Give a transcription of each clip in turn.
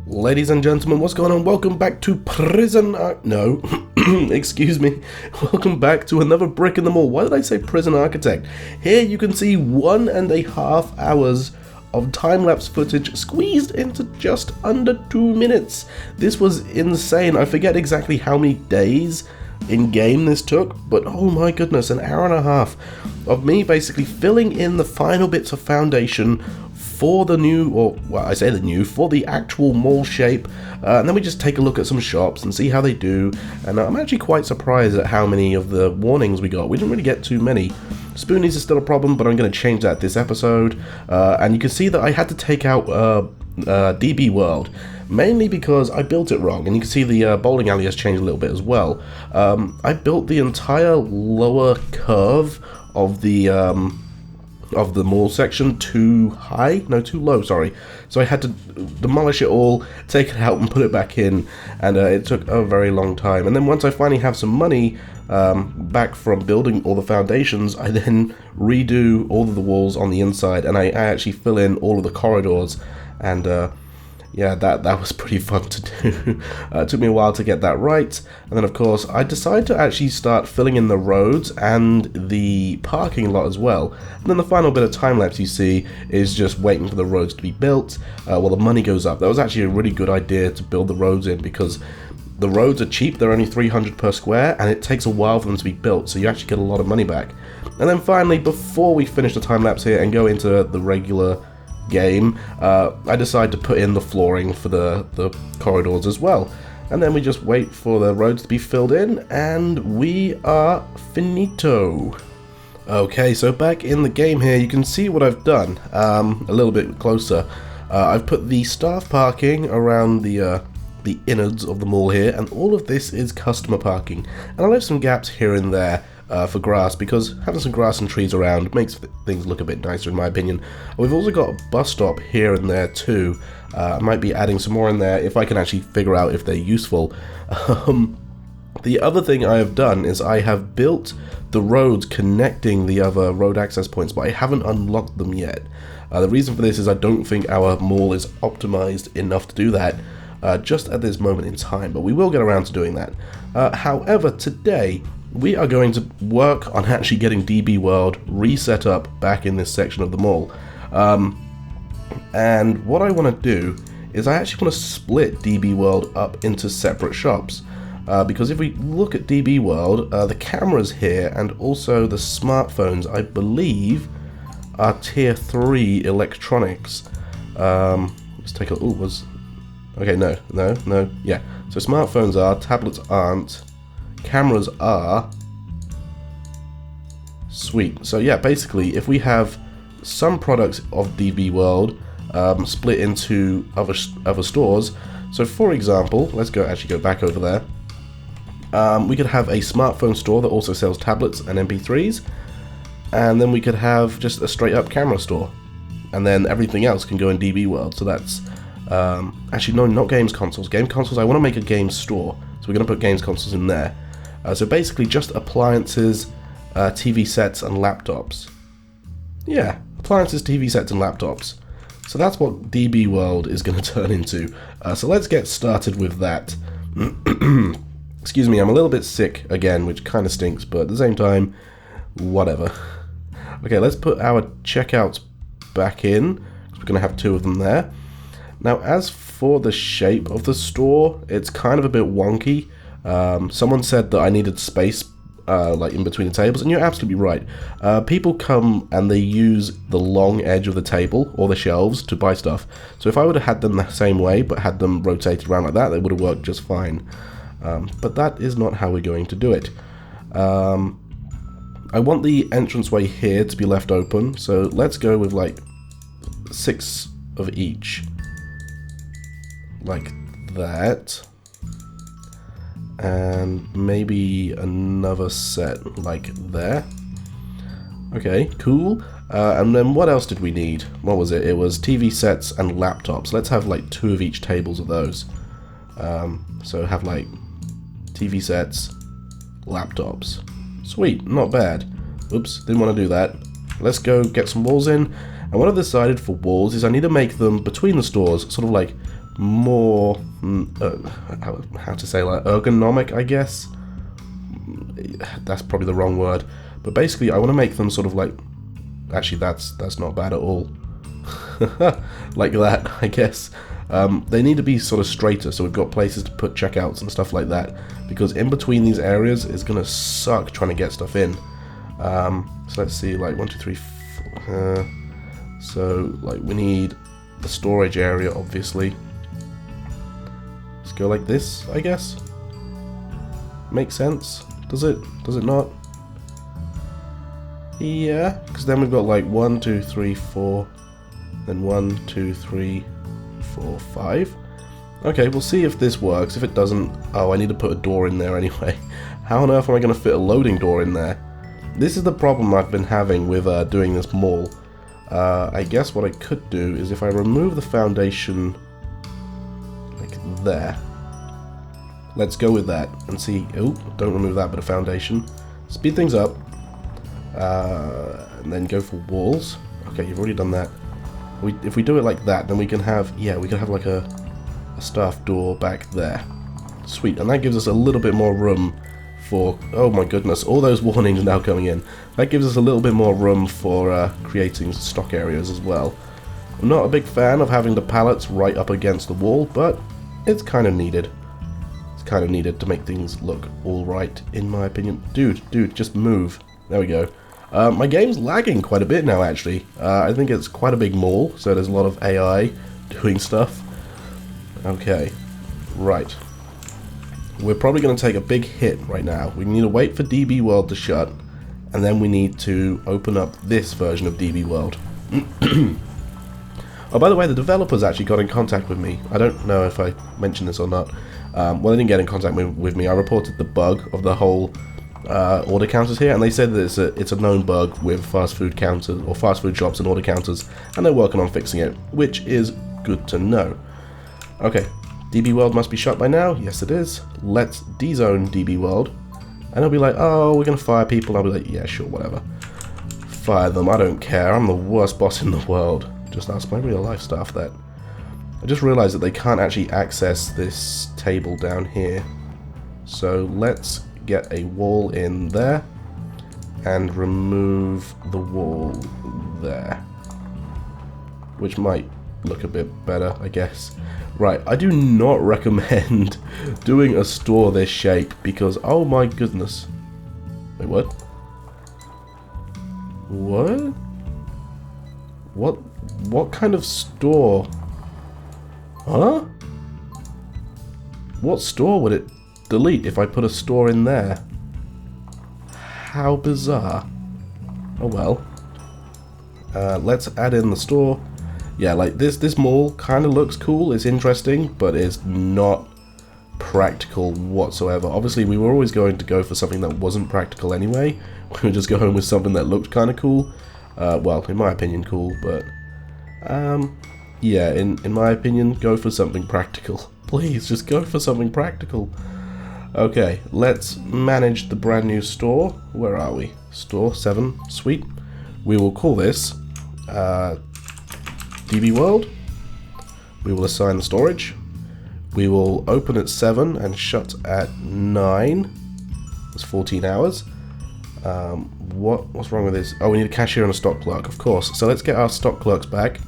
Ladies and gentlemen, what's going on? Welcome back to no, excuse me. Welcome back to another brick in the mall. Why did I say Prison Architect? Here you can see 1.5 hours of time-lapse footage squeezed into just under 2 minutes. This was insane. I forget exactly how many days in game this took, but oh my goodness, an hour and a half of me basically filling in the final bits of foundation for the new, or well, I say the new, for the actual mall shape, and then we just take a look at some shops and see how they do. And I'm actually quite surprised at how many of the warnings we got. We didn't really get too many. Spoonies is still a problem, but I'm going to change that this episode. And you can see that I had to take out DB World, mainly because I built it wrong. And you can see the bowling alley has changed a little bit as well. I built the entire lower curve of the mall section too low, sorry. So I had to demolish it all, take it out and put it back in, and it took a very long time. And then once I finally have some money back from building all the foundations, I then redo all of the walls on the inside, and I actually fill in all of the corridors, and yeah, that was pretty fun to do. It took me a while to get that right, and then of course I decided to actually start filling in the roads and the parking lot as well. And then the final bit of time lapse you see is just waiting for the roads to be built while the money goes up. That was actually a really good idea to build the roads in, because the roads are cheap, they're only 300 per square, and it takes a while for them to be built, so you actually get a lot of money back. And then finally, before we finish the time lapse here and go into the regular game, I decided to put in the flooring for the corridors as well. And then we just wait for the roads to be filled in, and we are finito. Okay, so back in the game here, you can see what I've done a little bit closer. I've put the staff parking around the innards of the mall here, and all of this is customer parking. And I left some gaps here and there for grass, because having some grass and trees around makes things look a bit nicer in my opinion. We've also got a bus stop here and there too. I might be adding some more in there if I can actually figure out if they're useful. The other thing I have done is I have built the roads connecting the other road access points, but I haven't unlocked them yet. The reason for this is I don't think our mall is optimized enough to do that just at this moment in time, but we will get around to doing that. However, today we are going to work on actually getting DB World reset up back in this section of the mall. And what I want to do is I actually want to split DB World up into separate shops. Because if we look at DB World, the cameras here and also the smartphones, I believe, are tier 3 electronics. Let's take a look. Okay, no, yeah. So smartphones are, tablets aren't, cameras are. Sweet. So yeah, basically, if we have some products of DB World split into other stores. So for example, let's actually go back over there. We could have a smartphone store that also sells tablets and MP3s, and then we could have just a straight up camera store, and then everything else can go in DB World. So that's actually no, not games consoles. Game consoles, I want to make a game store, so we're going to put games consoles in there. So basically just appliances, TV sets and laptops. Yeah, appliances, TV sets and laptops. So that's what DB World is going to turn into. So let's get started with that. Excuse me, I'm a little bit sick again, which kind of stinks, but at the same time, whatever. Okay, let's put our checkouts back in, because we're going to have 2 of them there. Now, as for the shape of the store, it's kind of a bit wonky. Someone said that I needed space like in between the tables, and you're absolutely right. People come and they use the long edge of the table or the shelves to buy stuff. So if I would have had them the same way but had them rotated around like that, they would have worked just fine. But that is not how we're going to do it. I want the entranceway here to be left open, so let's go with like 6 of each, like that. And maybe another set like there. Okay, cool. And then what else did we need? What was it? It was TV sets and laptops. Let's have like 2 of each tables of those. So have like TV sets, laptops. Sweet, not bad. Oops, didn't want to do that. Let's go get some walls in. And what I've decided for walls is I need to make them between the stores, sort of like more, how to say, like, ergonomic, I guess. That's probably the wrong word. But basically, I want to make them sort of like, actually, that's not bad at all. Like that, I guess. They need to be sort of straighter, so we've got places to put checkouts and stuff like that, because in between these areas is going to suck trying to get stuff in. So let's see, like 1, 2, 3, 4, so like we need a storage area, obviously. Let's go like this, I guess. Makes sense. Does it not? Yeah, because then we've got like 1, 2, 3, 4, then 1, 2, 3, 4, 5. Okay, we'll see if this works. If it doesn't, oh, I need to put a door in there anyway. How on earth am I going to fit a loading door in there? This is the problem I've been having with doing this mall. I guess what I could do is if I remove the foundation like there. Let's go with that and see. Oh, don't remove that bit of foundation. Speed things up. And then go for walls. Okay, you've already done that. If we do it like that, then we can have, yeah, we can have like a staff door back there. Sweet, and that gives us a little bit more room for, oh my goodness, all those warnings are now coming in. That gives us a little bit more room for creating stock areas as well. I'm not a big fan of having the pallets right up against the wall, but it's kind of needed. It's kind of needed to make things look alright, in my opinion. Dude, just move. There we go. My game's lagging quite a bit now, actually. I think it's quite a big mall, so there's a lot of AI doing stuff. Okay, right. We're probably going to take a big hit right now. We need to wait for DB World to shut, and then we need to open up this version of DB World. Oh, by the way, the developers actually got in contact with me. I don't know if I mentioned this or not. Well, they didn't get in contact with me. I reported the bug of the whole order counters here, and they said that it's a known bug with fast food counters or fast food shops and order counters, and they're working on fixing it, which is good to know. Okay, DB World must be shut by now. Yes, it is. Let's dezone DB World, and they'll be like, "Oh, we're gonna fire people." I'll be like, "Yeah, sure, whatever. Fire them. I don't care. I'm the worst boss in the world." Just ask my real life staff that. I just realized that they can't actually access this table down here, so let's get a wall in there and remove the wall there, which might look a bit better, I guess. Right, I do not recommend doing a store this shape because, oh my goodness. Wait, what? What kind of store? Huh? What store would it delete if I put a store in there? How bizarre. Oh well. Let's add in the store. Yeah, like this mall kind of looks cool, it's interesting, but it's not practical whatsoever. Obviously, we were always going to go for something that wasn't practical anyway. We would just go home with something that looked kind of cool. Well, in my opinion, cool, but yeah, in my opinion, go for something practical. Please, just go for something practical. Okay, let's manage the brand new store. Where are we? Store 7, sweet. We will call this DB World. We will assign the storage. We will open at 7 and shut at 9. That's 14 hours. What's wrong with this? Oh, we need a cashier and a stock clerk, of course. So let's get our stock clerks back.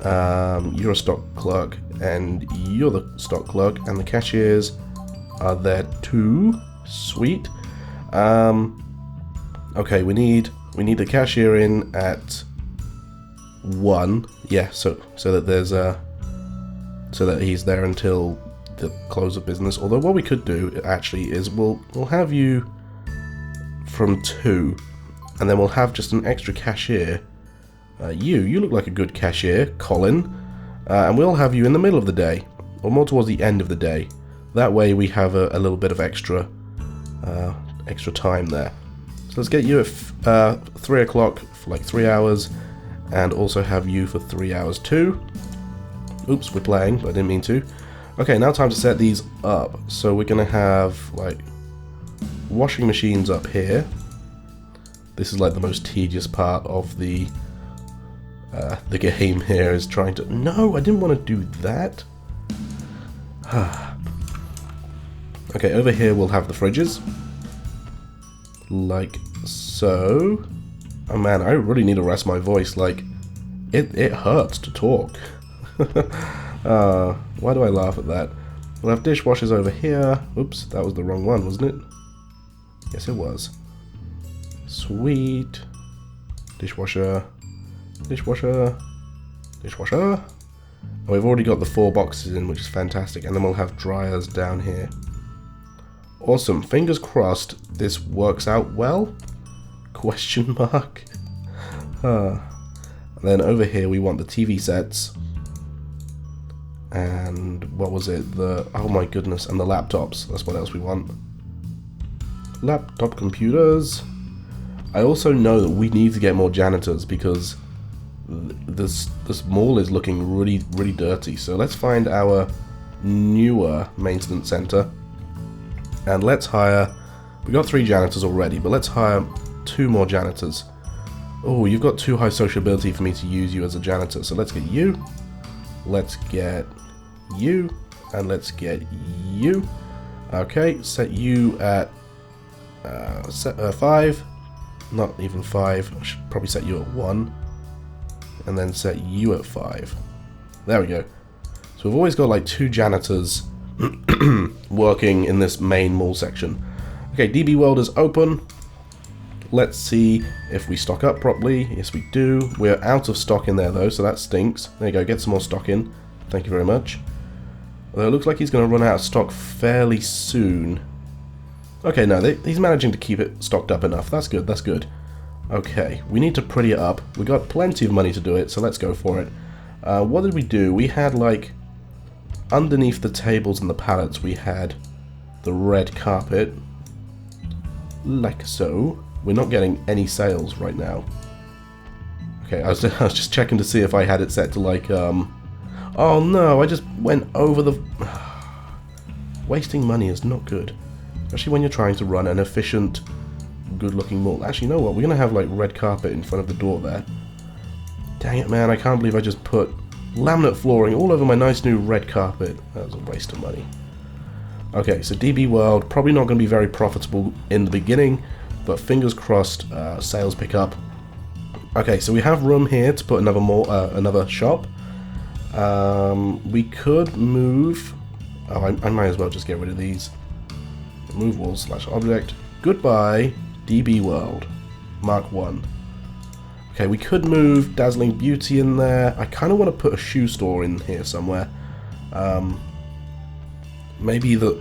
You're a stock clerk, and you're the stock clerk, and the cashiers are there too. Sweet. Okay, we need the cashier in at 1. Yeah, so that there's so that he's there until the close of business. Although what we could do actually is we'll have you from 2, and then we'll have just an extra cashier. You look like a good cashier, Colin, and we'll have you in the middle of the day, or more towards the end of the day. That way we have a little bit of extra time there. So let's get you at 3 o'clock for like 3 hours, and also have you for 3 hours too. Oops, we're playing, but I didn't mean to. Okay, now time to set these up. So we're gonna have like washing machines up here. This is like the most tedious part of the game here, is trying to... No, I didn't want to do that. Okay, over here we'll have the fridges. Like so. Oh man, I really need to rest my voice. Like, it hurts to talk. Why do I laugh at that? We'll have dishwashers over here. Oops, that was the wrong one, wasn't it? Yes, it was. Sweet. Dishwasher. Dishwasher. Dishwasher. Oh, we've already got the 4 boxes in, which is fantastic. And then we'll have dryers down here. Awesome. Fingers crossed this works out well? Question mark. And then over here we want the TV sets. And what was it? Oh my goodness, and the laptops. That's what else we want. Laptop computers. I also know that we need to get more janitors because this mall is looking really dirty. So let's find our newer maintenance center. And let's hire, we got 3 janitors already, but let's hire 2 more janitors. Oh, you've got too high sociability for me to use you as a janitor, so let's get you. Let's get you, and let's get you. Okay, set you at 5. Not even 5, I should probably set you at 1. And then set you at 5. There we go. So we've always got like 2 janitors working in this main mall section. Okay, DB World is open. Let's see if we stock up properly. Yes, we do. We're out of stock in there though, so that stinks. There you go, get some more stock in. Thank you very much. Although it looks like he's going to run out of stock fairly soon. Okay, no, he's managing to keep it stocked up enough. That's good, that's good. Okay, we need to pretty it up. We got plenty of money to do it, so let's go for it. What did we do? We had like, underneath the tables and the pallets, we had the red carpet. Like so. We're not getting any sales right now. Okay, I was just checking to see if I had it set to like, oh no, I just went over the... Wasting money is not good. Especially when you're trying to run an efficient, good-looking mall. Actually, you know what? We're going to have like red carpet in front of the door there. Dang it, man. I can't believe I just put laminate flooring all over my nice new red carpet. That was a waste of money. Okay, so DB World, probably not going to be very profitable in the beginning, but fingers crossed, sales pick up. Okay, so we have room here to put another shop. We could move... Oh, I might as well just get rid of these. Move walls / object. Goodbye, DB World. Mark 1. Okay, we could move Dazzling Beauty in there. I kind of want to put a shoe store in here somewhere. Maybe the...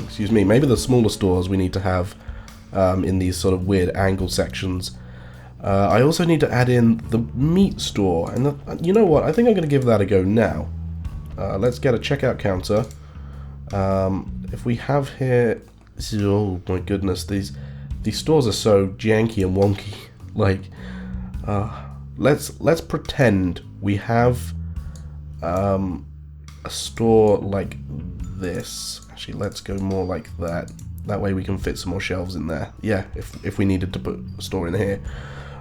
excuse me, maybe the smaller stores we need to have in these sort of weird angle sections. I also need to add in the meat store. And you know what? I think I'm going to give that a go now. Let's get a checkout counter. If we have here... Oh my goodness, these stores are so janky and wonky. Like, let's pretend we have a store like this. Actually, let's go more like that. That way we can fit some more shelves in there. Yeah, if we needed to put a store in here.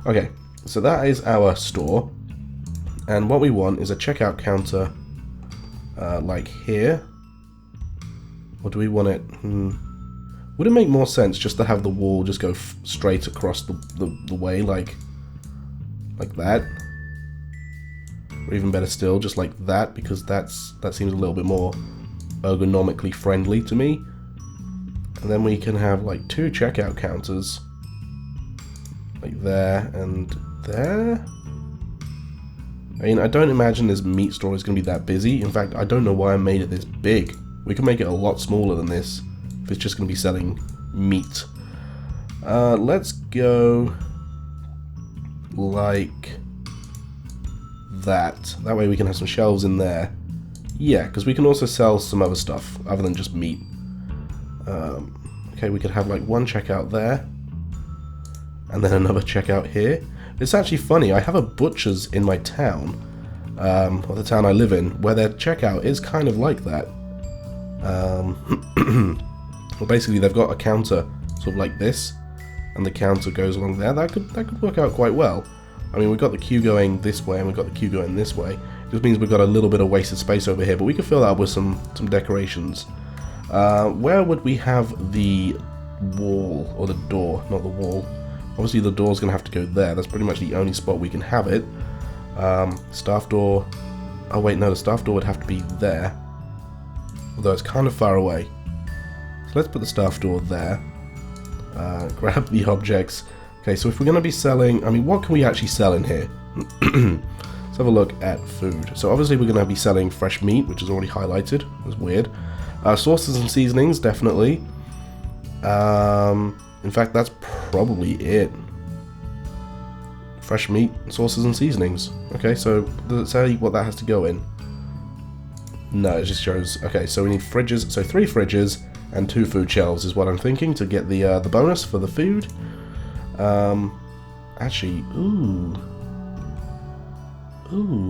Okay, so that is our store. And what we want is a checkout counter like here. Or do we want it... Would it make more sense just to have the wall just go straight across the way, like that? Or even better still, just like that, because that seems a little bit more ergonomically friendly to me. And then we can have like 2 checkout counters, like there and there. I mean, I don't imagine this meat store is going to be that busy. In fact, I don't know why I made it this big. We can make it a lot smaller than this if it's just going to be selling meat. Let's go like that. That way we can have some shelves in there. Yeah, because we can also sell some other stuff other than just meat. Okay, we could have like 1 checkout there. And then another checkout here. It's actually funny, I have a butcher's in my town, or the town I live in, where their checkout is kind of like that. Well, basically they've got a counter sort of like this, and the counter goes along there. That could work out quite well. I mean, we've got the queue going this way, and we've got the queue going this way. Just means we've got a little bit of wasted space over here, but we can fill that up with some decorations. Where would we have the wall, or the door, not the wall? Obviously the door's going to have to go there. That's pretty much the only spot we can have it. Staff door. Oh wait, no, the staff door would have to be there. Although it's kind of far away. So let's put the staff door there. Grab the objects. Okay, so if we're going to be selling, I mean, what can we actually sell in here? Let's have a look at food. So obviously we're going to be selling fresh meat, which is already highlighted. That's weird. Sauces and seasonings, definitely. In fact, that's probably it. Fresh meat, sauces and seasonings. Okay, so does it say what that has to go in? No, it just shows. Okay, so we need fridges. So 3 fridges and 2 food shelves is what I'm thinking to get the bonus for the food. Actually, ooh,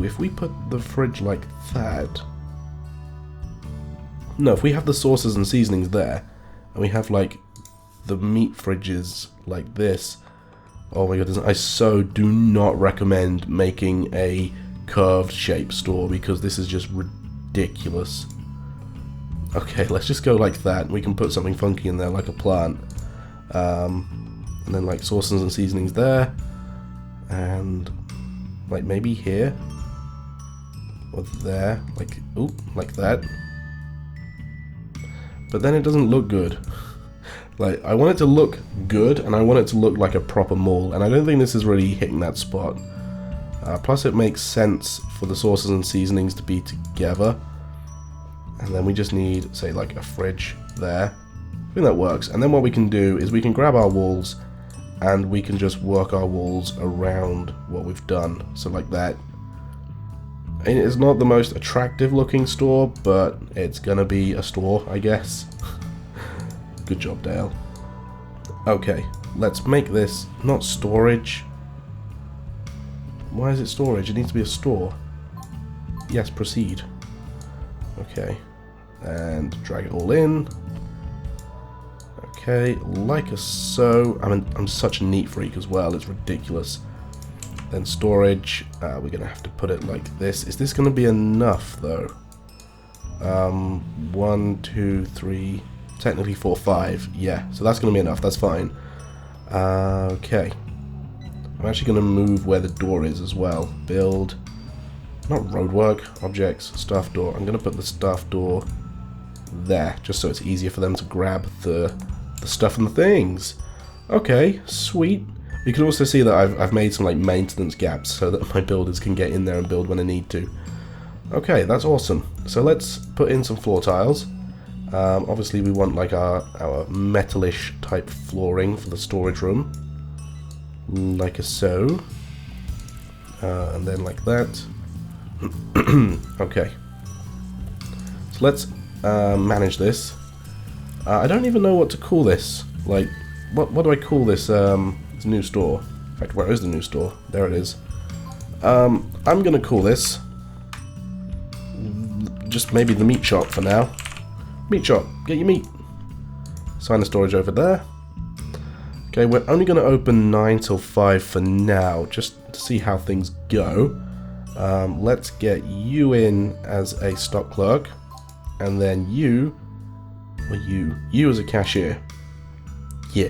if we put the fridge like that. No, if we have the sauces and seasonings there, and we have like the meat fridges like this. Oh my god, I so do not recommend making a curved shape store because this is just ridiculous. Okay, let's just go like that. We can put something funky in there like a plant. And then like sauces and seasonings there. And like maybe here. Or there. Like, ooh, like that. But then it doesn't look good. Like, I want it to look good, and I want it to look like a proper mall, and I don't think this is really hitting that spot. Plus it makes sense for the sauces and seasonings to be together. And then we just need, say, like a fridge there. I think that works. And then what we can do is we can grab our walls, and we can just work our walls around what we've done. So like that. And it's not the most attractive looking store, but it's gonna be a store, I guess. Good job, Dale. Okay, let's make this not storage. Why is it storage? It needs to be a store. Yes, proceed. Okay, and drag it all in. Okay, like so. I'm such a neat freak as well. It's ridiculous. Then storage. We're gonna have to put it like this. Is this gonna be enough though? 1, 2, 3. Technically 4, 5. Yeah, so that's gonna be enough. That's fine. Okay. I'm actually gonna move where the door is as well. Build. Not roadwork. Objects. Staff door. I'm gonna put the staff door there, just so it's easier for them to grab the stuff and the things. Okay, sweet. You can also see that I've made some like maintenance gaps so that my builders can get in there and build when they need to. Okay, that's awesome. So let's put in some floor tiles. Obviously we want like our metalish type flooring for the storage room. Like so. And then like that. Okay. So let's manage this. I don't even know what to call this. Like, what do I call this this new store? In fact, where is the new store? There it is. I'm gonna call this just maybe the meat shop for now. Meat shop, get your meat. Sign the storage over there. Okay, we're only gonna open 9 till 5 for now, just to see how things go. Let's get you in as a stock clerk, and then you as a cashier. Yeah.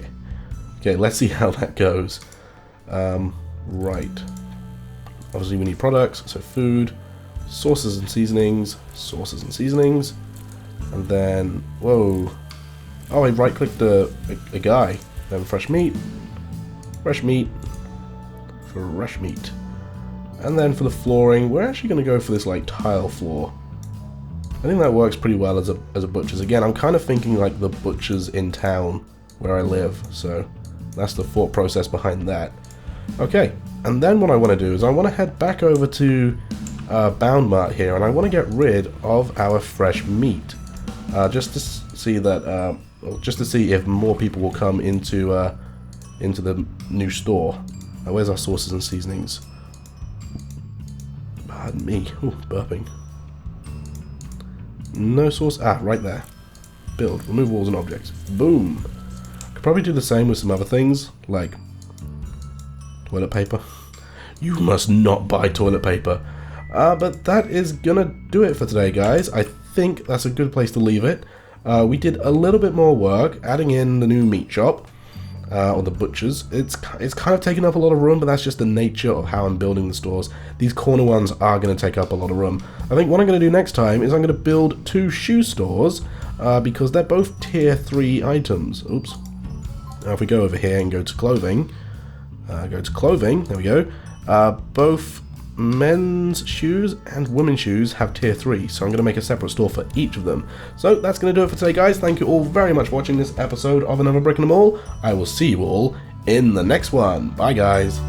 Okay, let's see how that goes. Right. Obviously we need products, so food, sauces and seasonings, and then, whoa. Oh, I right-clicked a guy. Then fresh meat. And then for the flooring, we're actually going to go for this like tile floor. I think that works pretty well as a butcher's. Again, I'm kind of thinking like the butcher's in town where I live, so that's the thought process behind that. Okay, and then what I want to do is I want to head back over to Bound Mart here, and I want to get rid of our fresh meat, just to see that, just to see if more people will come into the new store. Where's our sauces and seasonings? Pardon me. Ooh, burping. No sauce. Ah, right there. Build. Remove walls and objects. Boom. Could probably do the same with some other things, like toilet paper. You must not buy toilet paper. But that is gonna do it for today, guys. I think that's a good place to leave it. We did a little bit more work, adding in the new meat shop, or the butchers. It's kind of taking up a lot of room, but that's just the nature of how I'm building the stores. These corner ones are going to take up a lot of room. I think what I'm going to do next time is I'm going to build 2 shoe stores, because they're both tier 3 items. Oops. Now if we go over here and go to clothing, there we go. Both men's shoes and women's shoes have tier 3, so I'm going to make a separate store for each of them. So that's going to do it for today, guys. Thank you all very much for watching this episode of Another Brick in the Mall. I will see you all in the next one. Bye, guys.